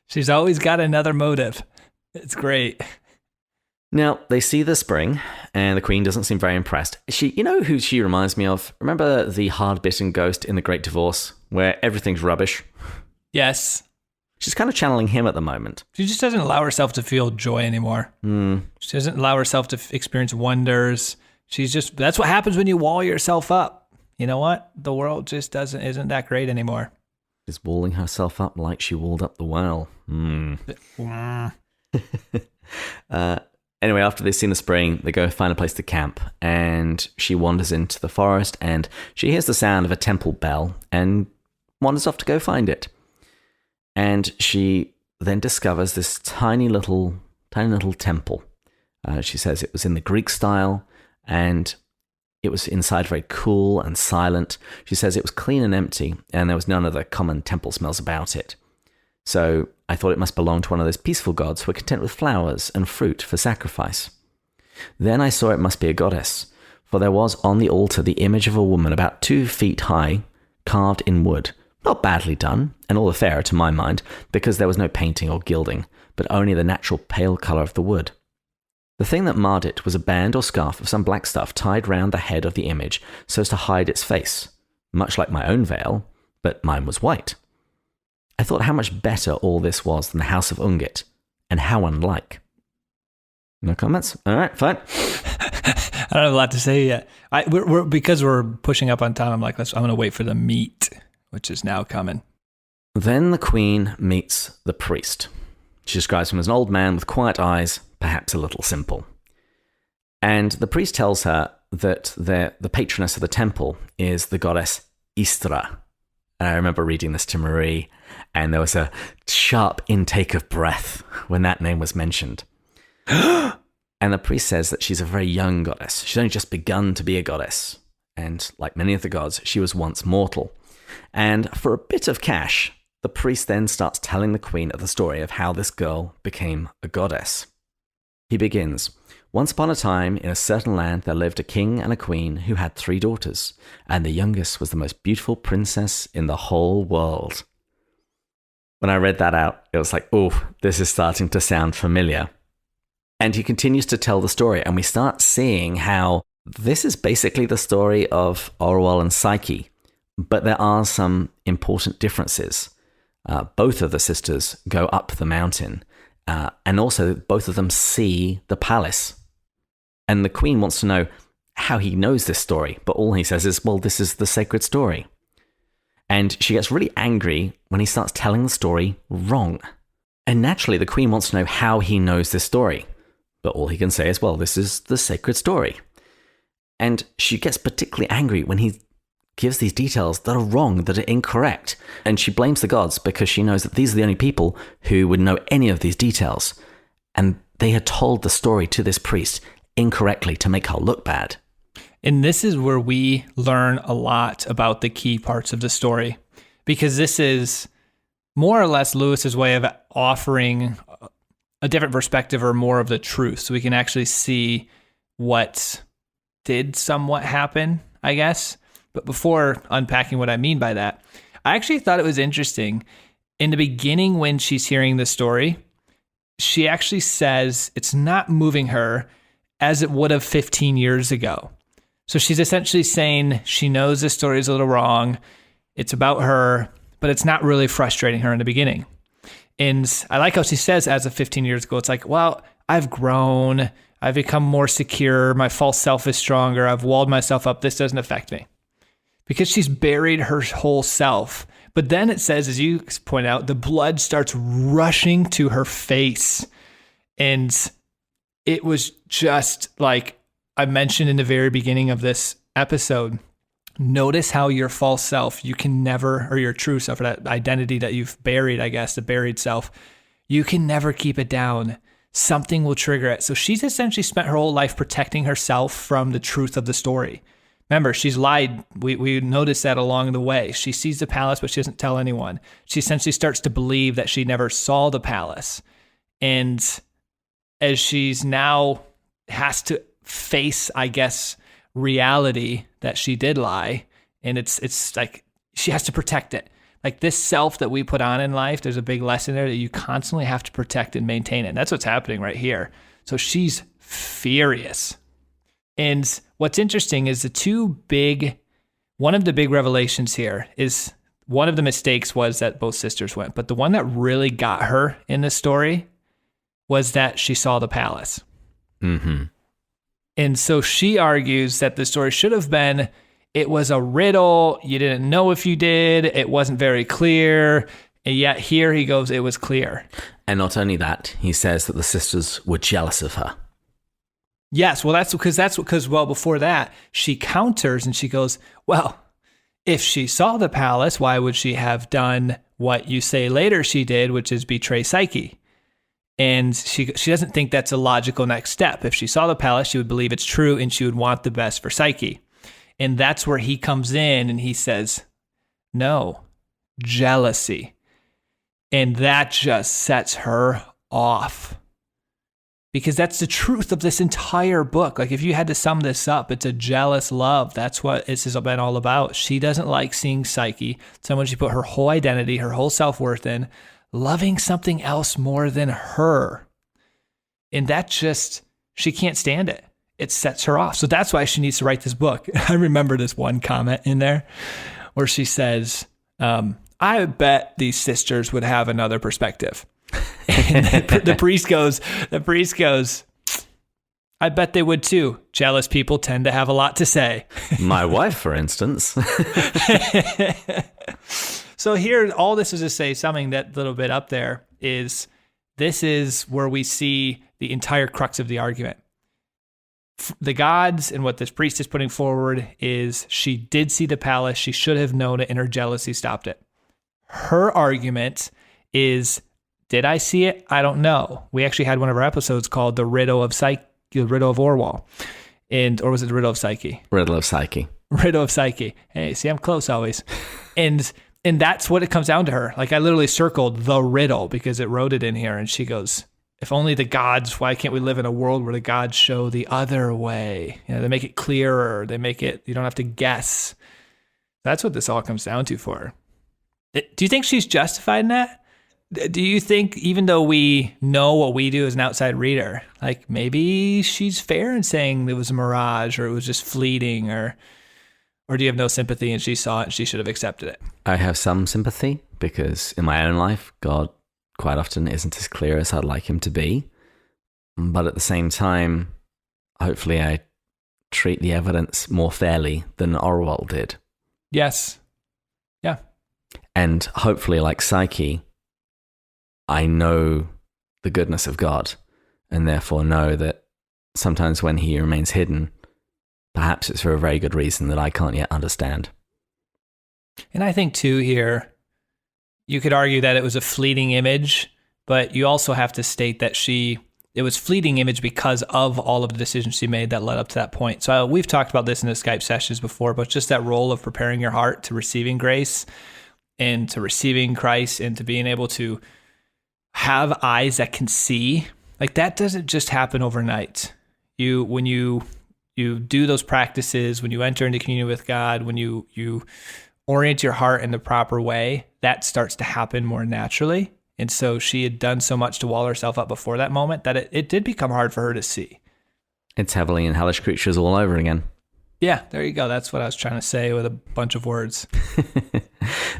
She's always got another motive. It's great. Now, they see the spring, and the queen doesn't seem very impressed. You know who she reminds me of? Remember the hard-bitten ghost in The Great Divorce, where everything's rubbish? Yes. She's kind of channeling him at the moment. She just doesn't allow herself to feel joy anymore. She doesn't allow herself to experience wonders. That's what happens when you wall yourself up. You know what? The world just isn't that great anymore. She's walling herself up like she walled up the well. Anyway, after they've seen the spring, they go find a place to camp, and she wanders into the forest, and she hears the sound of a temple bell, and wanders off to go find it. And she then discovers this tiny little temple. She says it was in the Greek style, and it was inside very cool and silent. She says it was clean and empty, and there was none of the common temple smells about it. So I thought it must belong to one of those peaceful gods who are content with flowers and fruit for sacrifice. Then I saw it must be a goddess, for there was on the altar the image of a woman about 2 feet high, carved in wood. Not badly done, and all the fairer to my mind, because there was no painting or gilding, but only the natural pale colour of the wood. The thing that marred it was a band or scarf of some black stuff tied round the head of the image so as to hide its face, much like my own veil, but mine was white. I thought how much better all this was than the House of Ungit, and how unlike. No comments? All right, fine. I don't have a lot to say yet. Because we're pushing up on time, I'm like, I'm going to wait for the meat, which is now coming. Then the queen meets the priest. She describes him as an old man with quiet eyes, perhaps a little simple. And the priest tells her that the patroness of the temple is the goddess Istra. And I remember reading this to Marie, and there was a sharp intake of breath when that name was mentioned. And the priest says that she's a very young goddess. She's only just begun to be a goddess. And like many of the gods, she was once mortal. And for a bit of cash, the priest then starts telling the queen of the story of how this girl became a goddess. He begins, "Once upon a time, in a certain land, there lived a king and a queen who had 3 daughters, and the youngest was the most beautiful princess in the whole world." When I read that out, it was like, oh, this is starting to sound familiar. And he continues to tell the story, and we start seeing how this is basically the story of Orual and Psyche, but there are some important differences. Both of the sisters go up the mountain, and also both of them see the palace. And the queen wants to know how he knows this story, but all he says is, well, this is the sacred story. And she gets really angry when he starts telling the story wrong. And naturally, the queen wants to know how he knows this story, but all he can say is, well, this is the sacred story. And she gets particularly angry when he gives these details that are wrong, that are incorrect. And she blames the gods because she knows that these are the only people who would know any of these details. And they had told the story to this priest incorrectly to make her look bad. And this is where we learn a lot about the key parts of the story, because this is more or less Lewis's way of offering a different perspective or more of the truth. So we can actually see what did somewhat happen, I guess. But before unpacking what I mean by that, I actually thought it was interesting. In the beginning, when she's hearing the story, she actually says it's not moving her as it would have 15 years ago. So she's essentially saying she knows this story is a little wrong. It's about her, but it's not really frustrating her in the beginning. And I like how she says as of 15 years ago, it's like, well, I've grown. I've become more secure. My false self is stronger. I've walled myself up. This doesn't affect me. Because she's buried her whole self. But then it says, as you point out, the blood starts rushing to her face. And it was just like I mentioned in the very beginning of this episode. Notice how your false self, you can never, or your true self, or that identity that you've buried, I guess, the buried self, you can never keep it down. Something will trigger it. So she's essentially spent her whole life protecting herself from the truth of the story, Remember, she's lied. We noticed that along the way. She sees the palace, but she doesn't tell anyone. She essentially starts to believe that she never saw the palace. And as she's now has to face, I guess, reality that she did lie, and it's like she has to protect it. Like this self that we put on in life, there's a big lesson there that you constantly have to protect and maintain it. And that's what's happening right here. So she's furious. And what's interesting is one of the big revelations here is one of the mistakes was that both sisters went. But the one that really got her in this story was that she saw the palace. Mm-hmm. And so she argues that the story should have been, it was a riddle. You didn't know if you did. It wasn't very clear. And yet here he goes, it was clear. And not only that, he says that the sisters were jealous of her. Yes, well, that's because before that, she counters and she goes, well, if she saw the palace, why would she have done what you say later she did, which is betray Psyche? And she doesn't think that's a logical next step. If she saw the palace, she would believe it's true and she would want the best for Psyche. And that's where he comes in and he says, no, jealousy. And that just sets her off. Because that's the truth of this entire book. Like if you had to sum this up, it's a jealous love. That's what this has been all about. She doesn't like seeing Psyche, someone she put her whole identity, her whole self-worth in, loving something else more than her. And that just, she can't stand it. It sets her off. So that's why she needs to write this book. I remember this one comment in there where she says, I bet these sisters would have another perspective. And the priest goes, I bet they would too. Jealous people tend to have a lot to say. My wife, for instance. So here, all this is to say something that little bit up there is this is where we see the entire crux of the argument. The gods and what this priest is putting forward is she did see the palace. She should have known it and her jealousy stopped it. Her argument is, did I see it? I don't know. We actually had one of our episodes called the Riddle of Orual. Or was it the Riddle of Psyche? Riddle of Psyche. Riddle of Psyche. Hey, see, I'm close always. And that's what it comes down to her. Like I literally circled the riddle because it wrote it in here. And she goes, if only the gods, why can't we live in a world where the gods show the other way? You know, they make it clearer. They make it, you don't have to guess. That's what this all comes down to for her. Do you think she's justified in that? Do you think, even though we know what we do as an outside reader, like maybe she's fair in saying it was a mirage or it was just fleeting, or do you have no sympathy and she saw it and she should have accepted it? I have some sympathy because in my own life, God quite often isn't as clear as I'd like him to be. But at the same time, hopefully I treat the evidence more fairly than Orual did. Yes. Yeah. And hopefully, like Psyche, I know the goodness of God and therefore know that sometimes when he remains hidden, perhaps it's for a very good reason that I can't yet understand. And I think too here, you could argue that it was a fleeting image, but you also have to state that it was fleeting image because of all of the decisions she made that led up to that point. So we've talked about this in the Skype sessions before, but just that role of preparing your heart to receiving grace and to receiving Christ and to being able to have eyes that can see, like that doesn't just happen overnight. When you do those practices, when you enter into communion with God, when you orient your heart in the proper way, that starts to happen more naturally. And so she had done so much to wall herself up before that moment that it did become hard for her to see. It's heavily in hellish creatures all over again. Yeah, there you go. That's what I was trying to say with a bunch of words.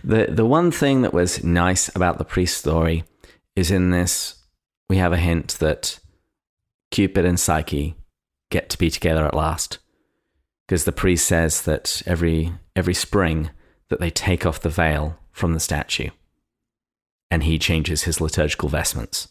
The one thing that was nice about the priest story is in this, we have a hint that Cupid and Psyche get to be together at last. Because the priest says that every spring that they take off the veil from the statue and he changes his liturgical vestments.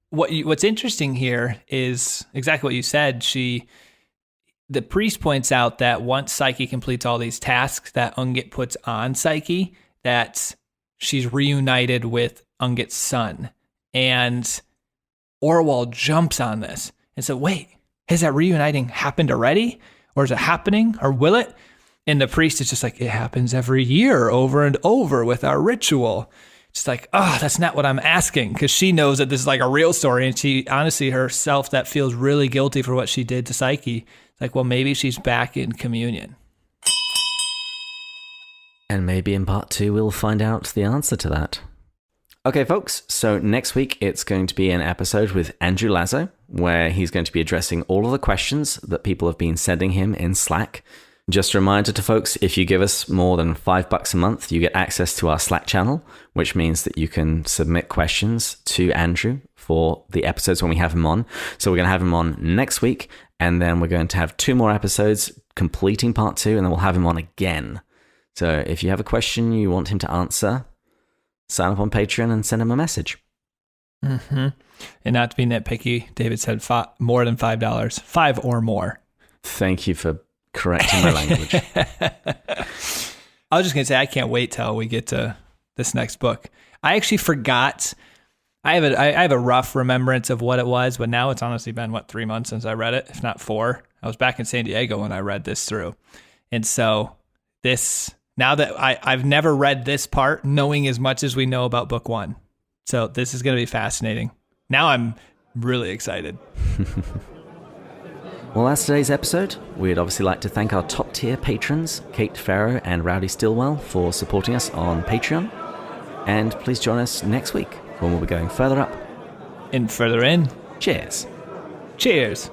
What's interesting here is exactly what you said. The priest points out that once Psyche completes all these tasks that Ungit puts on Psyche, that she's reunited with Ungit's son. And Orual jumps on this and said, wait, has that reuniting happened already? Or is it happening? Or will it? And the priest is just like, it happens every year over and over with our ritual. She's like, oh, that's not what I'm asking. Because she knows that this is like a real story. And she honestly herself that feels really guilty for what she did to Psyche. Like, well, maybe she's back in communion. And maybe in part 2, we'll find out the answer to that. Okay, folks, so next week it's going to be an episode with Andrew Lazo, where he's going to be addressing all of the questions that people have been sending him in Slack. Just a reminder to folks, if you give us more than $5 a month, you get access to our Slack channel, which means that you can submit questions to Andrew for the episodes when we have him on. So we're going to have him on next week, and then we're going to have 2 more episodes completing part 2, and then we'll have him on again. So if you have a question you want him to answer, sign up on Patreon and send him a message. Mm-hmm. And not to be nitpicky, David said more than $5, 5 or more. Thank you for correcting my language. I was just going to say, I can't wait till we get to this next book. I actually forgot. I have a rough remembrance of what it was, but now it's honestly been, 3 months since I read it, if not 4. I was back in San Diego when I read this through. And so now that I've never read this part, knowing as much as we know about book 1. So this is going to be fascinating. Now I'm really excited. Well, that's today's episode. We'd obviously like to thank our top tier patrons, Kate Farrow and Rowdy Stillwell, for supporting us on Patreon. And please join us next week when we'll be going further up And further in. Cheers. Cheers.